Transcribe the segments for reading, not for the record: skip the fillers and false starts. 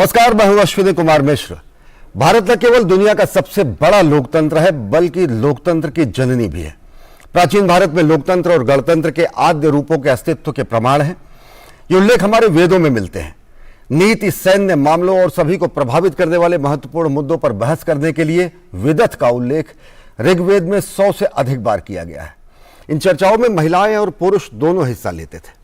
नमस्कार, मैं हूं अश्विनी कुमार मिश्र। भारत न केवल दुनिया का सबसे बड़ा लोकतंत्र है बल्कि लोकतंत्र की जननी भी है। प्राचीन भारत में लोकतंत्र और गणतंत्र के आद्य रूपों के अस्तित्व के प्रमाण हैं। ये उल्लेख हमारे वेदों में मिलते हैं। नीति, सैन्य मामलों और सभी को प्रभावित करने वाले महत्वपूर्ण मुद्दों पर बहस करने के लिए विदथ का उल्लेख ऋग्वेद में 100 से अधिक बार किया गया है। इन चर्चाओं में महिलाएं और पुरुष दोनों हिस्सा लेते थे।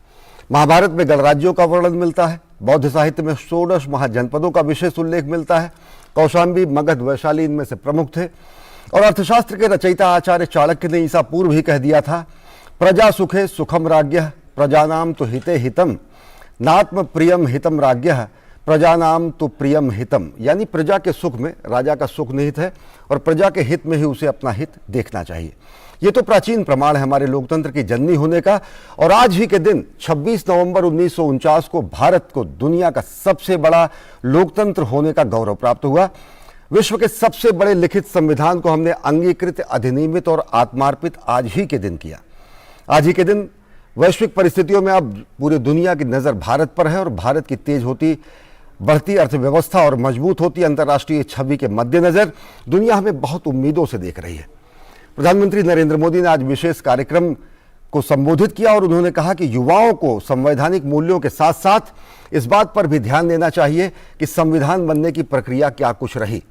महाभारत में गणराज्यों का वर्णन मिलता है। बौद्ध साहित्य में 16 महाजनपदों का विशेष उल्लेख मिलता है। कौशांबी, मगध, वैशाली इनमें से प्रमुख थे। और अर्थशास्त्र के रचयिता आचार्य चाणक्य ने ईसा पूर्व ही कह दिया था, प्रजा सुखे सुखम राज्ञः प्रजानाम तो हिते हितम नात्म प्रियम हितम राज्ञः प्रजानाम तो प्रियम हितम। यानी प्रजा के सुख में राजा का सुख निहित है और प्रजा के हित में ही उसे अपना हित देखना चाहिए। ये तो प्राचीन प्रमाण है हमारे लोकतंत्र की जननी होने का। और आज ही के दिन 26 नवंबर 1949 को भारत को दुनिया का सबसे बड़ा लोकतंत्र होने का गौरव प्राप्त हुआ। विश्व के सबसे बड़े लिखित संविधान को हमने अंगीकृत, अधिनियमित और आत्मार्पित आज ही के दिन किया। आज ही के दिन वैश्विक परिस्थितियों में अब पूरी दुनिया की नजर भारत पर है और भारत की तेज होती बढ़ती अर्थव्यवस्था और मजबूत होती अंतर्राष्ट्रीय छवि के मद्देनजर दुनिया हमें बहुत उम्मीदों से देख रही है। प्रधानमंत्री नरेंद्र मोदी ने आज विशेष कार्यक्रम को संबोधित किया और उन्होंने कहा कि युवाओं को संवैधानिक मूल्यों के साथ साथ इस बात पर भी ध्यान देना चाहिए कि संविधान बनने की प्रक्रिया क्या कुछ रही।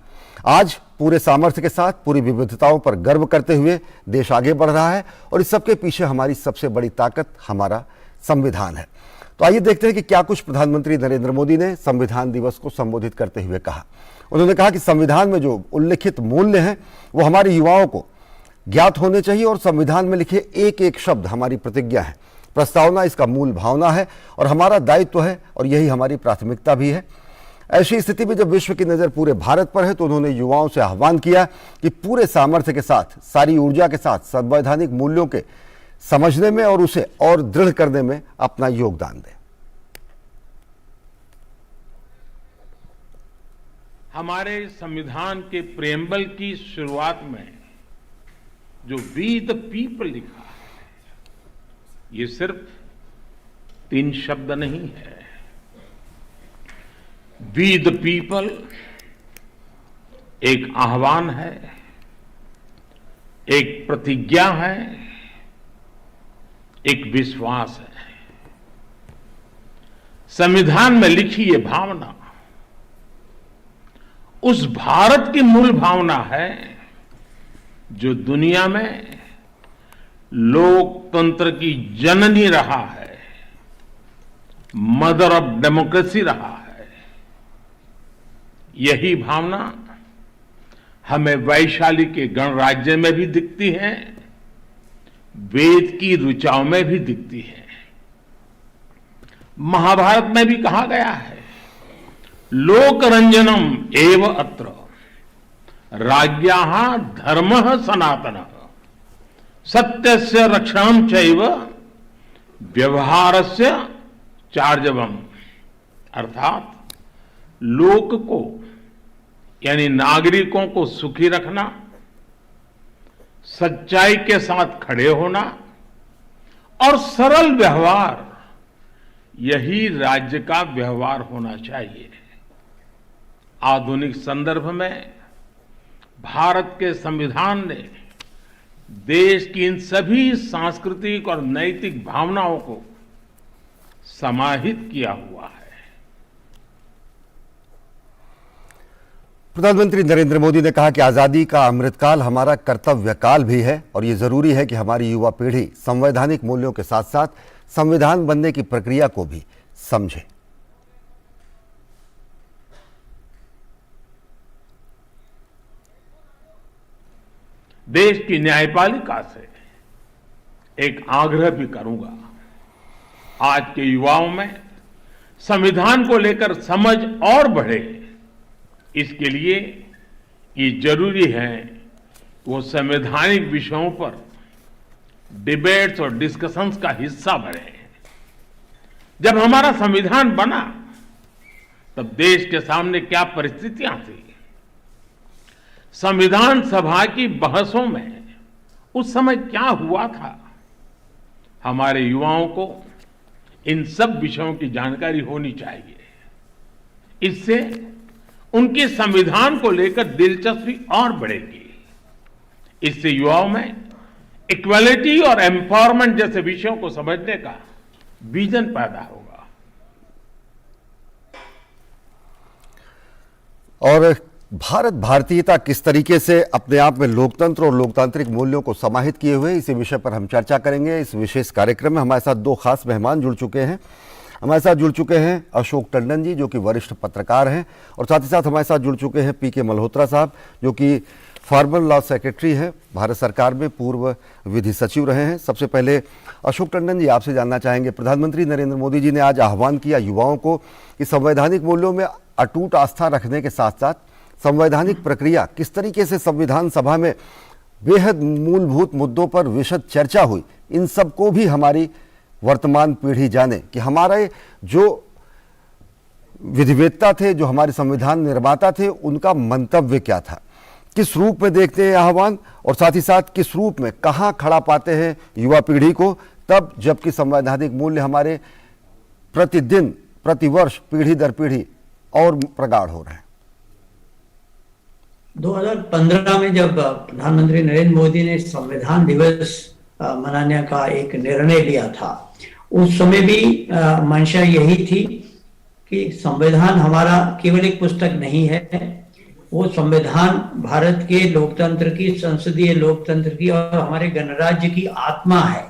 आज पूरे सामर्थ्य के साथ, पूरी विविधताओं पर गर्व करते हुए देश आगे बढ़ रहा है और इस सबके पीछे हमारी सबसे बड़ी ताकत हमारा संविधान है। तो आइए देखते हैं कि क्या कुछ प्रधानमंत्री नरेंद्र मोदी ने संविधान दिवस को संबोधित करते हुए कहा। उन्होंने कहा कि संविधान में जो उल्लिखित मूल्य हैं वो हमारे युवाओं को ज्ञात होने चाहिए और संविधान में लिखे एक एक शब्द हमारी प्रतिज्ञा है। प्रस्तावना इसका मूल भावना है और हमारा दायित्व है और यही हमारी प्राथमिकता भी है। ऐसी स्थिति में जब विश्व की नज़र पूरे भारत पर है तो उन्होंने युवाओं से आह्वान किया कि पूरे सामर्थ्य के साथ, सारी ऊर्जा के साथ संवैधानिक मूल्यों के समझने में और उसे और दृढ़ करने में अपना योगदान दें। हमारे संविधान के प्रेम्बल की शुरुआत में जो वी द पीपल लिखा है, ये सिर्फ 3 शब्द नहीं है। वी द पीपल एक आह्वान है, एक प्रतिज्ञा है, एक विश्वास है। संविधान में लिखी ये भावना उस भारत की मूल भावना है जो दुनिया में लोकतंत्र की जननी रहा है, मदर ऑफ डेमोक्रेसी रहा है। यही भावना हमें वैशाली के गणराज्य में भी दिखती है, वेद की ऋचाओं में भी दिखती है। महाभारत में भी कहा गया है, लोकरंजनम एव अत्र राज्ञाः धर्मः सनातनः सत्यस्य रक्षणं चैव व्यवहारस्य चार्जवम्। अर्थात लोक को यानी नागरिकों को सुखी रखना, सच्चाई के साथ खड़े होना और सरल व्यवहार, यही राज्य का व्यवहार होना चाहिए। आधुनिक संदर्भ में भारत के संविधान ने देश की इन सभी सांस्कृतिक और नैतिक भावनाओं को समाहित किया हुआ है। प्रधानमंत्री नरेंद्र मोदी ने कहा कि आजादी का अमृतकाल हमारा कर्तव्य काल भी है और ये जरूरी है कि हमारी युवा पीढ़ी संवैधानिक मूल्यों के साथ साथ संविधान बनने की प्रक्रिया को भी समझे। देश की न्यायपालिका से एक आग्रह भी करूंगा, आज के युवाओं में संविधान को लेकर समझ और बढ़े। इसके लिए ये जरूरी है वो संवैधानिक विषयों पर डिबेट्स और डिस्कशंस का हिस्सा बने। जब हमारा संविधान बना तब देश के सामने क्या परिस्थितियां थी, संविधान सभा की बहसों में उस समय क्या हुआ था, हमारे युवाओं को इन सब विषयों की जानकारी होनी चाहिए। इससे उनके संविधान को लेकर दिलचस्पी और बढ़ेगी। इससे युवाओं में इक्वालिटी और एम्पावरमेंट जैसे विषयों को समझने का विजन पैदा होगा। और भारत भारतीयता किस तरीके से अपने आप में लोकतंत्र और लोकतांत्रिक मूल्यों को समाहित किए हुए, इसी विषय पर हम चर्चा करेंगे। इस विशेष कार्यक्रम में हमारे साथ दो खास मेहमान जुड़ चुके हैं। हमारे साथ जुड़ चुके हैं अशोक टंडन जी, जो कि वरिष्ठ पत्रकार हैं, और साथ ही साथ हमारे साथ जुड़ चुके हैं पीके मल्होत्रा साहब, जो कि फॉर्मल लॉ सेक्रेटरी हैं, भारत सरकार में पूर्व विधि सचिव रहे हैं। सबसे पहले अशोक टंडन जी, आपसे जानना चाहेंगे, प्रधानमंत्री नरेंद्र मोदी जी ने आज आह्वान किया युवाओं को कि संवैधानिक मूल्यों में अटूट आस्था रखने के साथ साथ संवैधानिक प्रक्रिया किस तरीके से संविधान सभा में बेहद मूलभूत मुद्दों पर विशद चर्चा हुई, इन सब को भी हमारी वर्तमान पीढ़ी जाने कि हमारे जो विधिवेत्ता थे, जो हमारे संविधान निर्माता थे, उनका मंतव्य क्या था, किस रूप में देखते हैं आह्वान, और साथ ही साथ किस रूप में कहाँ खड़ा पाते हैं युवा पीढ़ी को, तब जबकि संवैधानिक मूल्य हमारे प्रतिदिन प्रतिवर्ष पीढ़ी दर पीढ़ी और प्रगाढ़ हो रहे हैं। 2015 में जब प्रधानमंत्री नरेंद्र मोदी ने संविधान दिवस मनाने का एक निर्णय लिया था, उस समय भी मंशा यही थी कि संविधान हमारा केवल एक पुस्तक नहीं है, वो संविधान भारत के लोकतंत्र की, संसदीय लोकतंत्र की और हमारे गणराज्य की आत्मा है।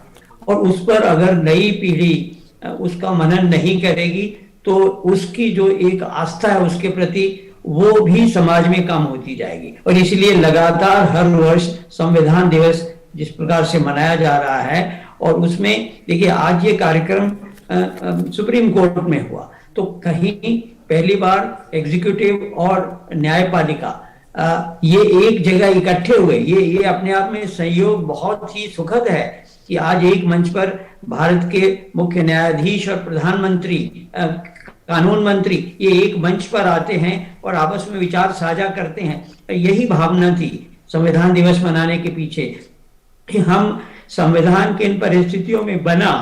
और उस पर अगर नई पीढ़ी उसका मनन नहीं करेगी तो उसकी जो एक आस्था है उसके प्रति, वो भी समाज में कम होती जाएगी। और इसलिए लगातार हर वर्ष संविधान दिवस जिस प्रकार से मनाया जा रहा है, और उसमें देखिए आज ये कार्यक्रम सुप्रीम कोर्ट में हुआ, तो कहीं पहली बार एग्जीक्यूटिव और न्यायपालिका ये एक जगह इकट्ठे हुए। ये अपने आप में संयोग बहुत ही सुखद है कि आज एक मंच पर भारत के मुख्य न्यायाधीश और प्रधानमंत्री, कानून मंत्री, ये एक मंच पर आते हैं और आपस में विचार साझा करते हैं। यही भावना थी संविधान दिवस मनाने के पीछे कि हम संविधान किन परिस्थितियों में बना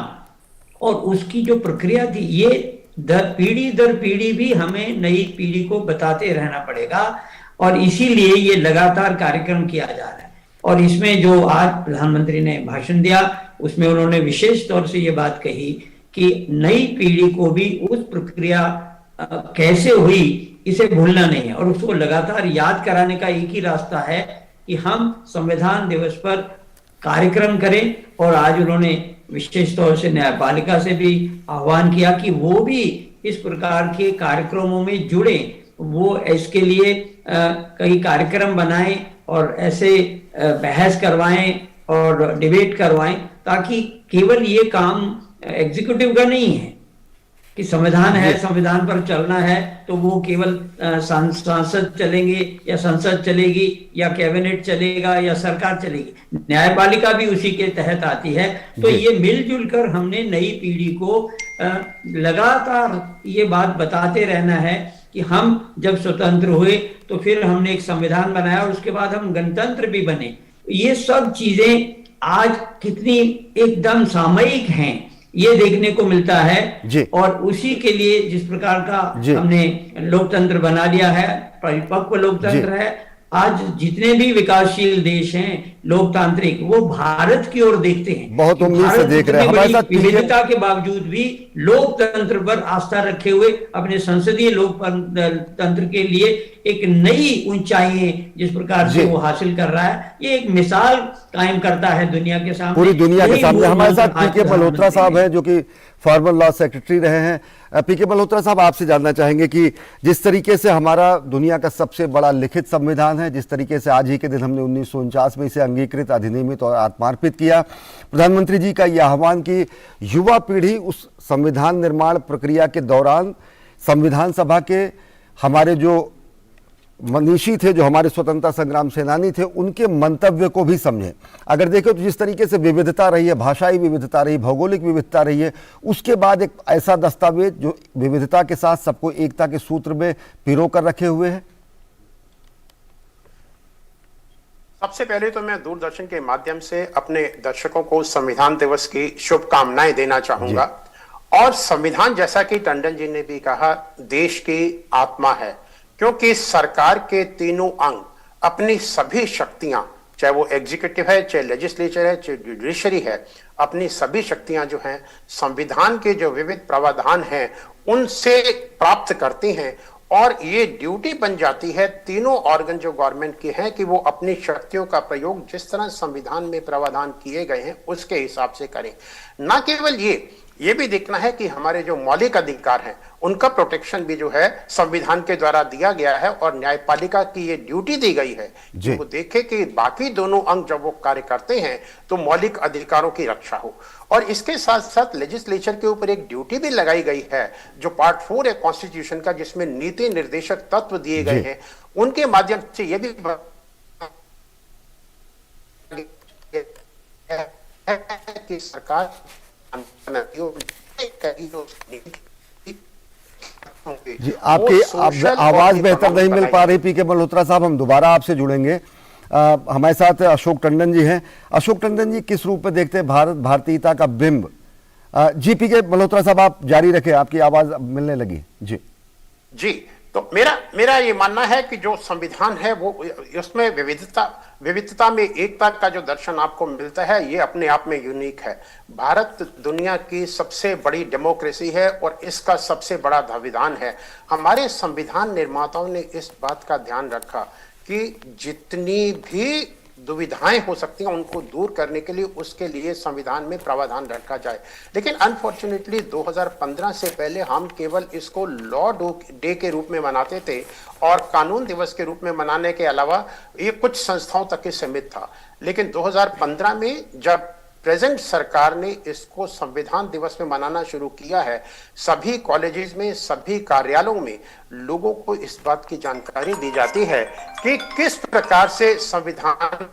और उसकी जो प्रक्रिया थी, ये पीढ़ी दर पीढ़ी भी हमें नई पीढ़ी को बताते रहना पड़ेगा। और इसीलिए ये लगातार कार्यक्रम किया जा रहा है। और इसमें जो आज प्रधानमंत्री ने भाषण दिया, उसमें उन्होंने विशेष तौर से ये बात कही कि नई पीढ़ी को भी उस प्रक्रिया कैसे हुई इसे भूलना नहीं है, और उसको लगातार याद कराने का एक ही रास्ता है कि हम संविधान दिवस पर कार्यक्रम करें। और आज उन्होंने विशेष तौर से न्यायपालिका से भी आह्वान किया कि वो भी इस प्रकार के कार्यक्रमों में जुड़े, वो इसके लिए कई कार्यक्रम बनाएं और ऐसे बहस करवाएं और डिबेट करवाएं, ताकि केवल ये काम एग्जीक्यूटिव का नहीं है कि संविधान है, संविधान पर चलना है तो वो केवल सांसद चलेंगे या संसद चलेगी या कैबिनेट चलेगा या सरकार चलेगी, न्यायपालिका भी उसी के तहत आती है। तो ये मिलजुल कर हमने नई पीढ़ी को लगातार ये बात बताते रहना है कि हम जब स्वतंत्र हुए तो फिर हमने एक संविधान बनाया और उसके बाद हम गणतंत्र भी बने। ये सब चीजें आज कितनी एकदम सामयिक हैं, ये देखने को मिलता है। और उसी के लिए जिस प्रकार का हमने लोकतंत्र बना लिया है, परिपक्व लोकतंत्र है, आज जितने भी विकासशील देश हैं लोकतांत्रिक, वो भारत की ओर देखते हैं। बहुत उम्मीद से देख रहे हैं। हमारे साथ विविधता के बावजूद भी लोकतंत्र पर आस्था रखे हुए अपने संसदीय लोकतंत्र के लिए एक नई ऊंचाई जिस प्रकार से वो हासिल कर रहा है, ये एक मिसाल कायम करता है दुनिया के सामने, पूरी दुनिया के सामने। हमारे साथ पीके मल्होत्रा साहब हैं, जो कि फॉर्मल लॉ सेक्रेटरी रहे हैं। पीके मल्होत्रा साहब, आपसे जानना चाहेंगे कि जिस तरीके से हमारा दुनिया का सबसे बड़ा लिखित संविधान है, जिस तरीके से आज ही के दिन हमने 1949 में इसे अंगीकृत, अधिनियमित और आत्मार्पित किया, प्रधानमंत्री जी का यह आह्वान कि युवा पीढ़ी उस संविधान निर्माण प्रक्रिया के दौरान संविधान सभा के हमारे जो मनीषी थे, जो हमारे स्वतंत्रता संग्राम सेनानी थे, उनके मंतव्य को भी समझें। अगर देखें तो जिस तरीके से विविधता रही है, भाषाई विविधता रही, भौगोलिक विविधता रही है, उसके बाद एक ऐसा दस्तावेज जो विविधता के साथ सबको एकता के सूत्र में पिरो कर रखे हुए है। सबसे पहले तो मैं दूरदर्शन के माध्यम से अपने दर्शकों को संविधान दिवस की शुभकामनाएं देना चाहूंगा। और संविधान, जैसा कि टंडन जी ने भी कहा, देश की आत्मा है, क्योंकि सरकार के तीनों अंग अपनी सभी शक्तियां, चाहे वो एग्जीक्यूटिव है, चाहे लेजिस्लेचर है, चाहे जुडिशरी है, अपनी सभी शक्तियां जो हैं संविधान के जो विविध प्रावधान हैं उनसे प्राप्त करती हैं। और ये ड्यूटी बन जाती है तीनों ऑर्गन जो गवर्नमेंट की हैं कि वो अपनी शक्तियों का प्रयोग जिस तरह संविधान में प्रावधान किए गए हैं उसके हिसाब से करें। न केवल ये भी देखना है कि हमारे जो मौलिक अधिकार हैं उनका प्रोटेक्शन भी जो है संविधान के द्वारा दिया गया है, और न्यायपालिका की ये ड्यूटी दी गई है कि वो देखे कि बाकी दोनों अंग जब वो कार्य करते हैं तो मौलिक अधिकारों की रक्षा हो। और इसके साथ साथ लेजिस्लेचर के ऊपर एक ड्यूटी भी लगाई गई है जो पार्ट 4 है कॉन्स्टिट्यूशन का, जिसमें नीति निर्देशक तत्व दिए गए हैं, उनके माध्यम से ये भी कि सरकार जी, आपकी आवाज बेहतर नहीं मिल पा रही पीके मल्होत्रा साहब, हम दोबारा आपसे जुड़ेंगे। हमारे साथ अशोक टंडन जी हैं। अशोक टंडन जी, किस रूप में देखते हैं भारत भारतीयता का बिंब? जी पीके मल्होत्रा साहब, आप जारी रखें, आपकी आवाज मिलने लगी। जी, तो मेरा ये मानना है कि जो संविधान है वो उसमें विविधता में एकता का जो दर्शन आपको मिलता है ये अपने आप में यूनिक है। भारत दुनिया की सबसे बड़ी डेमोक्रेसी है और इसका सबसे बड़ा संविधान है। हमारे संविधान निर्माताओं ने इस बात का ध्यान रखा कि जितनी भी दुविधाएं हो सकती हैं उनको दूर करने के लिए उसके लिए संविधान में प्रावधान रखा जाए। लेकिन अनफॉर्चुनेटली 2015 से पहले हम केवल इसको लॉ डे के रूप में मनाते थे और कानून दिवस के रूप में मनाने के अलावा ये कुछ संस्थाओं तक ही सीमित था। लेकिन 2015 में जब प्रेजेंट सरकार ने इसको संविधान दिवस में मनाना शुरू किया है, सभी कॉलेजेस में, सभी कार्यालयों में लोगों को इस बात की जानकारी दी जाती है कि किस प्रकार से संविधान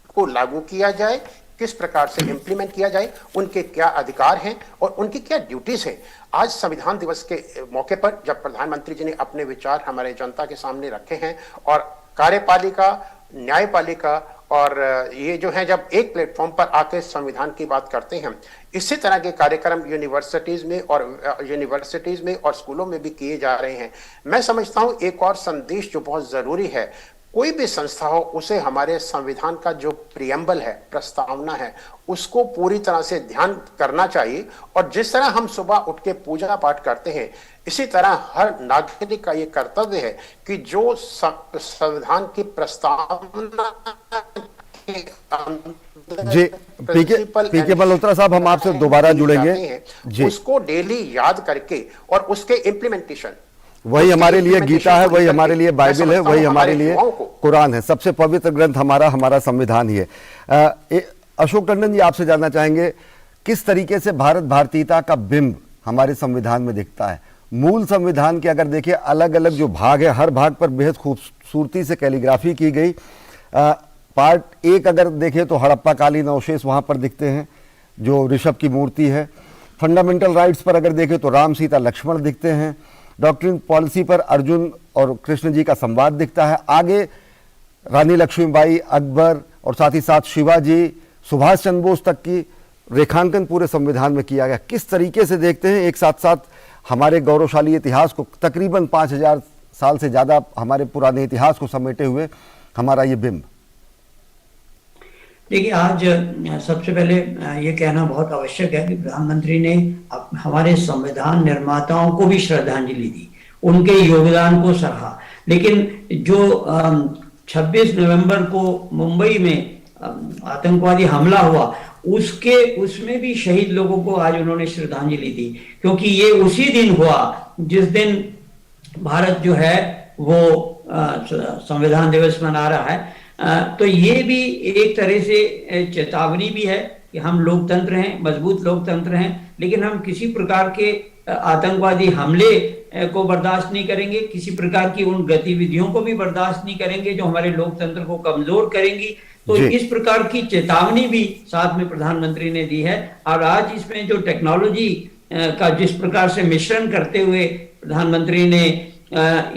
को लागू किया जाए, किस प्रकार से इंप्लीमेंट किया जाए, उनके क्या अधिकार हैं और उनकी क्या ड्यूटीज हैं। आज संविधान दिवस के मौके पर जब प्रधानमंत्री जी ने अपने विचार हमारे जनता के सामने रखे हैं और कार्यपालिका, न्यायपालिका और ये जो है जब एक प्लेटफॉर्म पर आकर संविधान की बात करते हैं, इसी तरह के कार्यक्रम यूनिवर्सिटीज में और स्कूलों में भी किए जा रहे हैं। मैं समझता हूं एक और संदेश जो बहुत जरूरी है, कोई भी संस्था हो उसे हमारे संविधान का जो प्रियम्बल है, प्रस्तावना है, उसको पूरी तरह से ध्यान करना चाहिए। और जिस तरह हम सुबह उठ के पूजा पाठ करते हैं, इसी तरह हर नागरिक का ये कर्तव्य है कि जो संविधान की प्रस्तावना जी पीके मल्होत्रा साहब, हम आपसे दोबारा जुड़ेंगे जी। उसको डेली याद करके और उसके इम्प्लीमेंटेशन, वही हमारे लिए गीता है, वही हमारे लिए बाइबल है, वही हमारे लिए कुरान है। सबसे पवित्र ग्रंथ हमारा संविधान ही है। अशोक टंडन जी, आपसे जानना चाहेंगे किस तरीके से भारत भारतीयता का बिंब हमारे संविधान में दिखता है। मूल संविधान के अगर देखिए अलग अलग जो भाग है, हर भाग पर बेहद खूबसूरती से कैलीग्राफी की गई। पार्ट 1 अगर देखें तो हड़प्पा कालीन अवशेष वहां पर दिखते हैं, जो ऋषभ की मूर्ति है। फंडामेंटल राइट्स पर अगर देखें तो राम, सीता, लक्ष्मण दिखते हैं। डॉक्ट्रिन पॉलिसी पर अर्जुन और कृष्ण जी का संवाद दिखता है। आगे रानी लक्ष्मीबाई, अकबर और साथ ही साथ शिवाजी, सुभाष चंद्र बोस तक की रेखांकन पूरे संविधान में किया गया। किस तरीके से देखते हैं एक साथ साथ हमारे गौरवशाली इतिहास को, तकरीबन 5000 साल से ज्यादा हमारे पुराने इतिहास को समेटे हुए हमारा ये बिंब? देखिए, आज सबसे पहले ये कहना बहुत आवश्यक है कि प्रधानमंत्री ने हमारे संविधान निर्माताओं को भी श्रद्धांजलि दी, उनके योगदान को सराहा। लेकिन जो 26 नवंबर को मुंबई में आतंकवादी हमला हुआ, उसमें भी शहीद लोगों को आज उन्होंने श्रद्धांजलि दी, क्योंकि ये उसी दिन हुआ जिस दिन भारत जो है वो संविधान दिवस मना रहा है। तो ये भी एक तरह से चेतावनी भी है कि हम लोकतंत्र हैं, मजबूत लोकतंत्र हैं, लेकिन हम किसी प्रकार के आतंकवादी हमले को बर्दाश्त नहीं करेंगे, किसी प्रकार की उन गतिविधियों को भी बर्दाश्त नहीं करेंगे जो हमारे लोकतंत्र को कमजोर करेंगी। तो इस प्रकार की चेतावनी भी साथ में प्रधानमंत्री ने दी है। और आज इसमें जो टेक्नोलॉजी का जिस प्रकार से मिश्रण करते हुए प्रधानमंत्री ने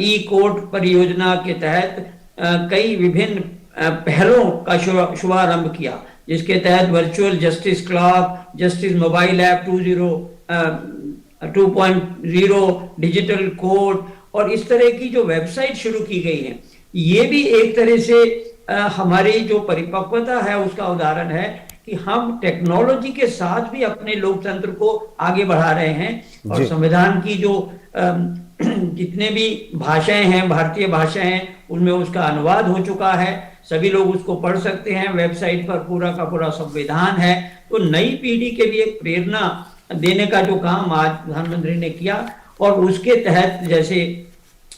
ई कोर्ट परियोजना के तहत कई विभिन्न पहलों का शुभारंभ किया, जिसके तहत virtual justice clock, justice mobile app 2.0, digital court और इस तरह की जो वेबसाइट शुरू की गई है, ये भी एक तरह से हमारी जो परिपक्वता है उसका उदाहरण है कि हम टेक्नोलॉजी के साथ भी अपने लोकतंत्र को आगे बढ़ा रहे हैं। और संविधान की जो जितने भी भाषाएं हैं, भारतीय भाषाएं हैं, उनमें उसका अनुवाद हो चुका है, सभी लोग उसको पढ़ सकते हैं। वेबसाइट पर पूरा का पूरा संविधान है। तो नई पीढ़ी के लिए प्रेरणा देने का जो काम आज प्रधानमंत्री ने किया, और उसके तहत जैसे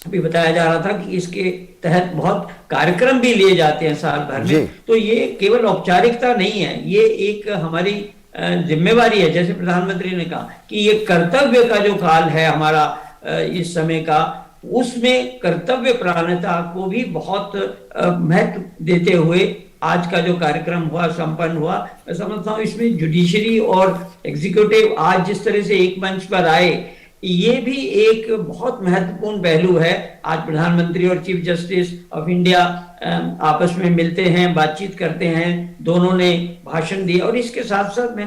अभी बताया जा रहा था कि इसके तहत बहुत कार्यक्रम भी लिए जाते हैं साल भर में। तो ये केवल औपचारिकता नहीं है, ये एक हमारी जिम्मेवारी है। जैसे प्रधानमंत्री ने कहा कि ये कर्तव्य का जो काल है हमारा इस समय का, उसमें कर्तव्य परायणता को भी बहुत महत्व देते हुए आज का जो कार्यक्रम हुआ, संपन्न हुआ, मैं समझता हूँ इसमें जुडिशरी और एग्जीक्यूटिव आज जिस तरह से एक मंच पर आए, ये भी एक बहुत महत्वपूर्ण पहलू है। आज प्रधानमंत्री और चीफ जस्टिस ऑफ इंडिया आपस में मिलते हैं, बातचीत करते हैं, दोनों ने भाषण दिए। और इसके साथ साथ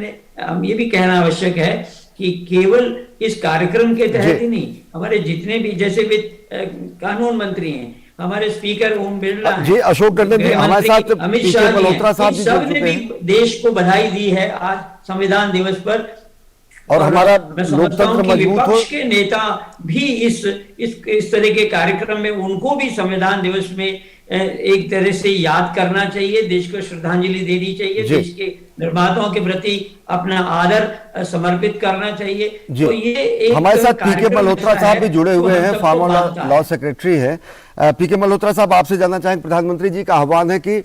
ये भी कहना आवश्यक है कि केवल इस कार्यक्रम के तहत ही नहीं, हमारे जितने भी जैसे भी कानून मंत्री हैं, हमारे स्पीकर ओम बिरला हैं, जी अशोक टंडन जी हमारे साथ, अमित शाह मल्होत्रा साहब भी सब ने भी देश को बधाई दी है आज संविधान दिवस पर। और हमारा लोकतंत्र मजबूत हो। विपक्ष के नेता भी इस तरह के कार्यक्रम में उनको भी संविधान दिवस में एक तरह से याद करना चाहिए, देश को श्रद्धांजलि देनी चाहिए, देश के निर्माताओं के प्रति अपना आदर समर्पित करना चाहिए। तो ये एक हमारे साथ पीके मल्होत्रा साहब भी जुड़े हुए हैं, फॉर्मर लॉ सेक्रेटरी है। पीके मल्होत्रा साहब, आपसे जानना चाहेंगे, प्रधानमंत्री जी का आह्वान है कि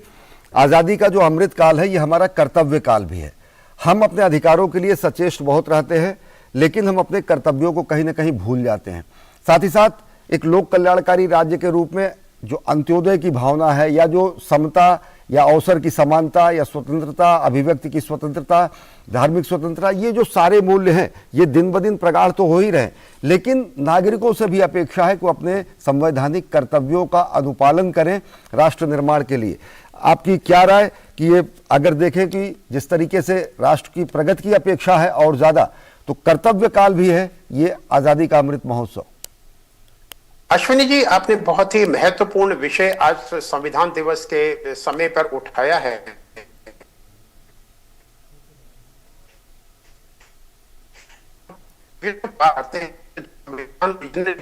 आजादी का जो अमृत काल है ये हमारा कर्तव्य काल भी है। हम अपने अधिकारों के लिए सचेष्ट बहुत रहते हैं, लेकिन हम अपने कर्तव्यों को कहीं ना कहीं भूल जाते हैं। साथ ही साथ एक लोक कल्याणकारी राज्य के रूप में जो अंत्योदय की भावना है, या जो समता या अवसर की समानता या स्वतंत्रता, अभिव्यक्ति की स्वतंत्रता, धार्मिक स्वतंत्रता, ये जो सारे मूल्य हैं ये दिन ब दिन प्रगाढ़ तो हो ही रहे, लेकिन नागरिकों से भी अपेक्षा है कि वो अपने संवैधानिक कर्तव्यों का अनुपालन करें राष्ट्र निर्माण के लिए। आपकी क्या राय कि ये अगर देखें कि जिस तरीके से राष्ट्र की प्रगति की अपेक्षा है और ज्यादा, तो कर्तव्य काल भी है ये आजादी का अमृत महोत्सव? अश्विनी जी, आपने बहुत ही महत्वपूर्ण विषय आज संविधान दिवस के समय पर उठाया है। संविधान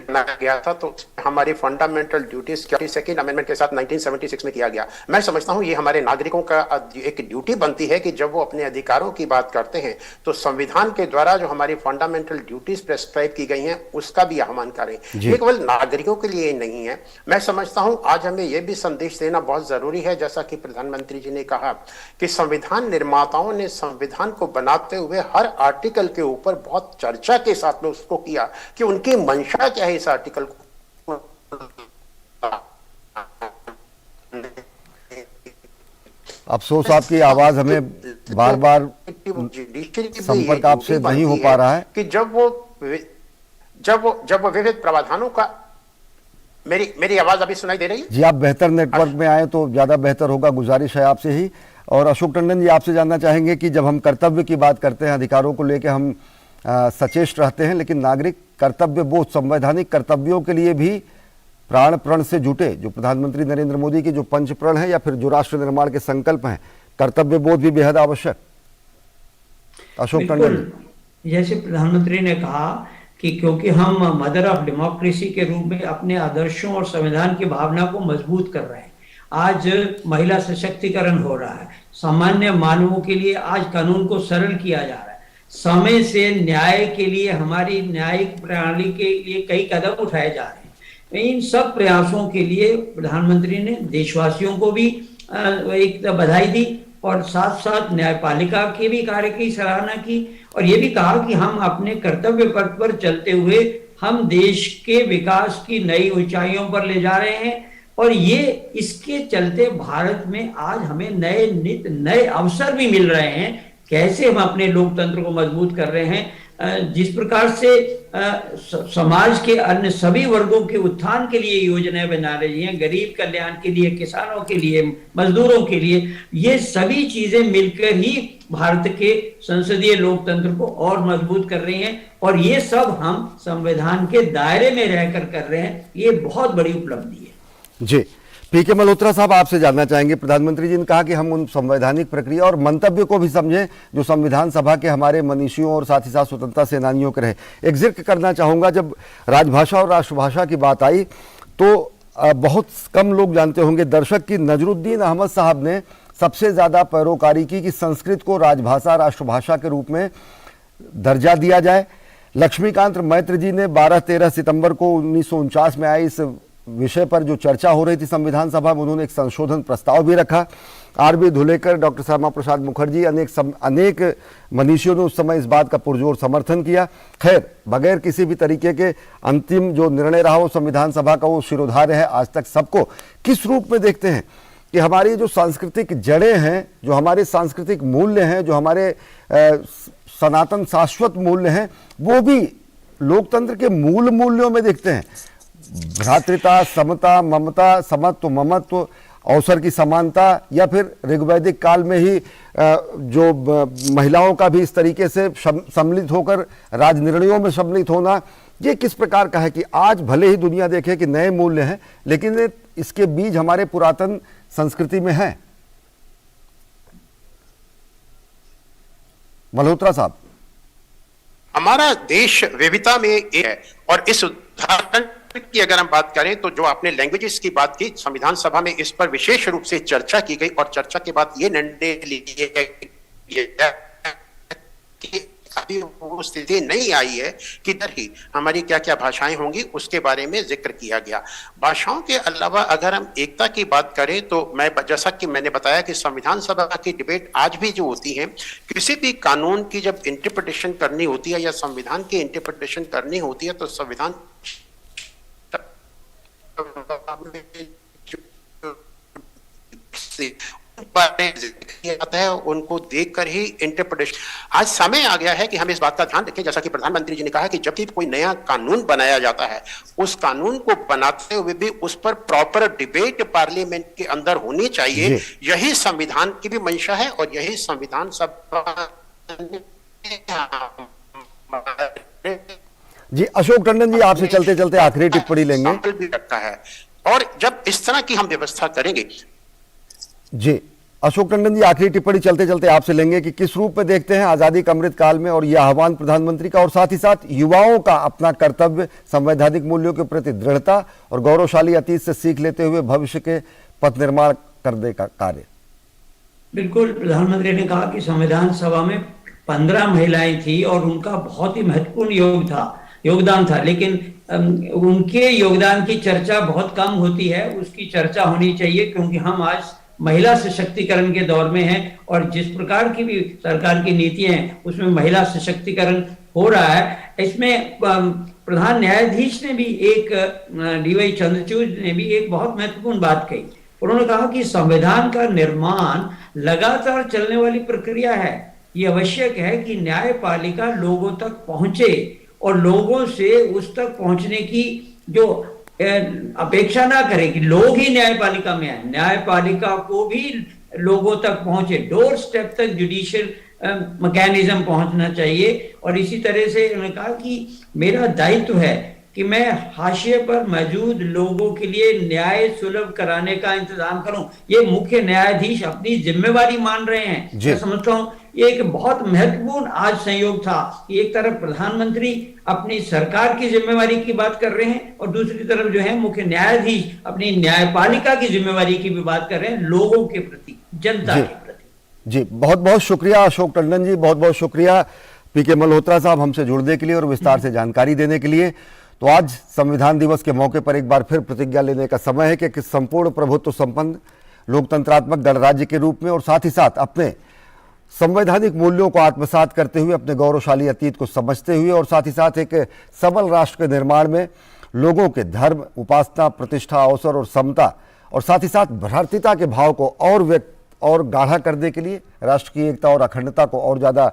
बनाया गया था तो हमारी फंडामेंटल ड्यूटीज 42nd अमेंडमेंट के साथ 1976 में किया गया। मैं समझता हूं ये हमारे नागरिकों का एक ड्यूटी बनती है कि जब वो अपने अधिकारों की बात करते हैं तो संविधान के द्वारा जो हमारी फंडामेंटल ड्यूटीज प्रेस्क्राइब की गई हैं उसका भी आह्वान करें। ये केवल नागरिकों के लिए नहीं है, मैं समझता हूं आज हमें यह भी संदेश देना बहुत जरूरी है, जैसा कि प्रधानमंत्री जी ने कहा कि संविधान निर्माताओं ने संविधान को बनाते हुए हर आर्टिकल के ऊपर बहुत चर्चा के साथ में उसको किया कि उनकी मंशा क्या है इस आर्टिकल को। अफसोस आपकी आवाज हमें बार बार संपर्क आपसे नहीं हो पा रहा है कि जब वो विविध प्रावधानों का, मेरी आवाज अभी सुनाई दे रही है? जी, आप बेहतर नेटवर्क में आए तो ज्यादा बेहतर होगा, गुजारिश है आपसे ही। और अशोक टंडन जी, आपसे जानना चाहेंगे कि जब हम कर्तव्य की बात करते हैं, अधिकारों को लेकर हम सचेष्ट रहते हैं, लेकिन नागरिक कर्तव्य बोध, संवैधानिक कर्तव्यों के लिए भी प्राण प्रण से जुटे, जो प्रधानमंत्री नरेंद्र मोदी के जो पंच प्रण है या फिर जो राष्ट्र निर्माण के संकल्प हैं, कर्तव्य बोध भी बेहद आवश्यक। अशोक टंडन, जैसे प्रधानमंत्री ने कहा कि क्योंकि हम मदर ऑफ डेमोक्रेसी के रूप में अपने आदर्शों और संविधान की भावना को मजबूत कर रहे हैं, आज महिला सशक्तिकरण हो रहा है, सामान्य मानवों के लिए आज कानून को सरल किया जा रहा है, समय से न्याय के लिए हमारी न्यायिक प्रणाली के लिए कई कदम उठाए जा रहे हैं। इन सब प्रयासों के लिए प्रधानमंत्री ने देशवासियों को भी एक बधाई दी और साथ साथ न्यायपालिका के भी कार्य की सराहना की और ये भी कहा कि हम अपने कर्तव्य पथ पर चलते हुए हम देश के विकास की नई ऊंचाइयों पर ले जा रहे हैं और ये इसके चलते भारत में आज हमें नए अवसर भी मिल रहे हैं। कैसे हम अपने लोकतंत्र को मजबूत कर रहे हैं, जिस प्रकार से समाज के अन्य सभी वर्गों के उत्थान के लिए योजनाएं बना रही हैं, गरीब कल्याण के लिए, किसानों के लिए, मजदूरों के लिए, ये सभी चीजें मिलकर ही भारत के संसदीय लोकतंत्र को और मजबूत कर रही हैं। और ये सब हम संविधान के दायरे में रहकर कर रहे हैं। ये बहुत बड़ी उपलब्धि है। जी, पीके मल्होत्रा साहब, आपसे जानना चाहेंगे, प्रधानमंत्री जी ने कहा कि हम उन संवैधानिक प्रक्रिया और मंतव्य को भी समझें जो संविधान सभा के हमारे मनीषियों और साथ ही साथ स्वतंत्रता सेनानियों के रहे। एक जिक्र करना चाहूंगा, जब राजभाषा और राष्ट्रभाषा की बात आई तो बहुत कम लोग जानते होंगे, दर्शक की नजरुद्दीन अहमद साहब ने सबसे ज्यादा पैरोकारी की कि संस्कृत को राजभाषा, राष्ट्रभाषा के रूप में दर्जा दिया जाए। लक्ष्मीकांत मैत्र जी ने 12-13 सितंबर को 1949 में आई इस विषय पर जो चर्चा हो रही थी संविधान सभा में, उन्होंने एक संशोधन प्रस्ताव भी रखा। आरबी धुलेकर, डॉक्टर श्यामा प्रसाद मुखर्जी, अनेक मनीषियों ने उस समय इस बात का पुरजोर समर्थन किया। खैर, बगैर किसी भी तरीके के अंतिम जो निर्णय रहा वो संविधान सभा का, वो शिरोधार्य है आज तक सबको। किस रूप में देखते हैं कि हमारी जो सांस्कृतिक जड़ें हैं, जो हमारे सांस्कृतिक मूल्य हैं, जो हमारे सनातन शाश्वत मूल्य हैं, वो भी लोकतंत्र के मूल मूल्यों में देखते हैं? भ्रातृता, समता, ममता, समत्व, ममत्व, अवसर की समानता, या फिर ऋग्वैदिक काल में ही जो महिलाओं का भी इस तरीके से सम्मिलित होकर राजनिर्णयों में सम्मिलित होना, ये किस प्रकार का है कि आज भले ही दुनिया देखे कि नए मूल्य हैं, लेकिन इसके बीज हमारे पुरातन संस्कृति में है? मल्होत्रा साहब, हमारा देश विविधता में एक है, और इस उदाहरण की अगर हम बात करें तो जो आपने लैंग्वेजेस की बात की, संविधान सभा में इस पर विशेष रूप से चर्चा की गई, और चर्चा के बाद ये निर्णय लिया कि अभी वो स्थिति नहीं आई है कि इधर ही हमारी क्या क्या भाषाएं होंगी, उसके बारे में जिक्र किया गया। भाषाओं के अलावा अगर हम एकता की बात करें तो मैं, जैसा कि मैंने बताया कि संविधान सभा की डिबेट आज भी जो होती है, किसी भी कानून की जब इंटरप्रिटेशन करनी होती है या संविधान की इंटरप्रिटेशन करनी होती है, तो संविधान है उनको देखकर ही इंटरप्रिटेशन। आज समय आ गया है कि हम इस बात का ध्यान रखें, जैसा कि प्रधानमंत्री जी ने कहा कि जब भी कोई नया कानून बनाया जाता है, उस कानून को बनाते हुए भी उस पर प्रॉपर डिबेट पार्लियामेंट के अंदर होनी चाहिए। यही संविधान की भी मंशा है और यही संविधान सभा जी। अशोक टंडन जी, आपसे चलते चलते आखिरी टिप्पणी लेंगे। भी रखा है, और जब इस तरह की हम व्यवस्था करेंगे। जी, अशोक टंडन जी, आखिरी टिप्पणी चलते चलते आपसे लेंगे कि किस रूप में देखते हैं आजादी का अमृत काल में और यह आह्वान प्रधानमंत्री का, और साथ ही साथ युवाओं का अपना कर्तव्य, संवैधानिक मूल्यों के प्रति दृढ़ता और गौरवशाली अतीत से सीख लेते हुए भविष्य के पथ निर्माण करने का कार्य। बिल्कुल, प्रधानमंत्री ने कहा कि संविधान सभा में 15 महिलाएं थी और उनका बहुत ही महत्वपूर्ण योगदान था, लेकिन उनके योगदान की चर्चा बहुत कम होती है। उसकी चर्चा होनी चाहिए, क्योंकि हम आज महिला सशक्तिकरण के दौर में हैं, और जिस प्रकार की भी सरकार की नीतियां हैं उसमें महिला सशक्तिकरण हो रहा है। इसमें प्रधान न्यायाधीश ने भी डीवाई चंद्रचूड़ ने भी एक बहुत महत्वपूर्ण बात कही। उन्होंने कहा कि संविधान का निर्माण लगातार चलने वाली प्रक्रिया है। ये आवश्यक है कि न्यायपालिका लोगों तक पहुंचे और लोगों से उस तक पहुंचने की जो अपेक्षा ना करे कि लोग ही न्यायपालिका में आए, न्यायपालिका को भी लोगों तक पहुंचे, डोर स्टेप तक जुडिशियल मैकेनिज्म पहुंचना चाहिए। और इसी तरह से उन्होंने कहा कि मेरा दायित्व है कि मैं हाशिए पर मौजूद लोगों के लिए न्याय सुलभ कराने का इंतजाम करूं। ये मुख्य न्यायाधीश अपनी जिम्मेवारी मान रहे हैं। मैं समझता हूं ये एक बहुत महत्वपूर्ण आज संयोग था कि एक तरफ प्रधानमंत्री अपनी सरकार की जिम्मेवारी की बात कर रहे हैं और दूसरी तरफ जो है मुख्य न्यायाधीश अपनी न्यायपालिका की जिम्मेवारी की भी बात कर रहे हैं, लोगों के प्रति, जनता के प्रति। जी, बहुत बहुत शुक्रिया अशोक टंडन जी, बहुत बहुत शुक्रिया पीके मल्होत्रा साहब हमसे जुड़ने के लिए और विस्तार से जानकारी देने के लिए। तो आज संविधान दिवस के मौके पर एक बार फिर प्रतिज्ञा लेने का समय है कि संपूर्ण प्रभुत्व संपन्न लोकतंत्रात्मक गणराज्य के रूप में और साथ ही साथ अपने संवैधानिक मूल्यों को आत्मसात करते हुए, अपने गौरवशाली अतीत को समझते हुए और साथ ही साथ एक सबल राष्ट्र के निर्माण में लोगों के धर्म, उपासना, प्रतिष्ठा, अवसर और समता और साथ ही साथ भ्रातृता के भाव को और गाढ़ा करने के लिए, राष्ट्र की एकता और अखंडता को और ज़्यादा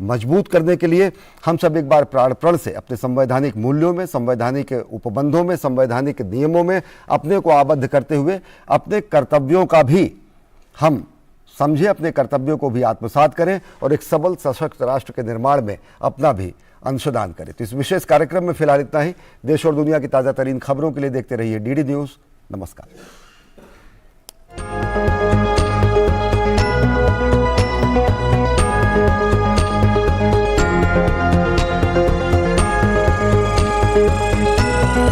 मजबूत करने के लिए हम सब एक बार प्राण प्रण से अपने संवैधानिक मूल्यों में, संवैधानिक उपबंधों में, संवैधानिक नियमों में अपने को आबद्ध करते हुए अपने कर्तव्यों का भी हम समझें, अपने कर्तव्यों को भी आत्मसात करें और एक सबल सशक्त राष्ट्र के निर्माण में अपना भी अंशदान करें। तो इस विशेष कार्यक्रम में फिलहाल इतना ही। देश और दुनिया की ताज़ा तरीन खबरों के लिए देखते रहिए डीडी न्यूज़। नमस्कार।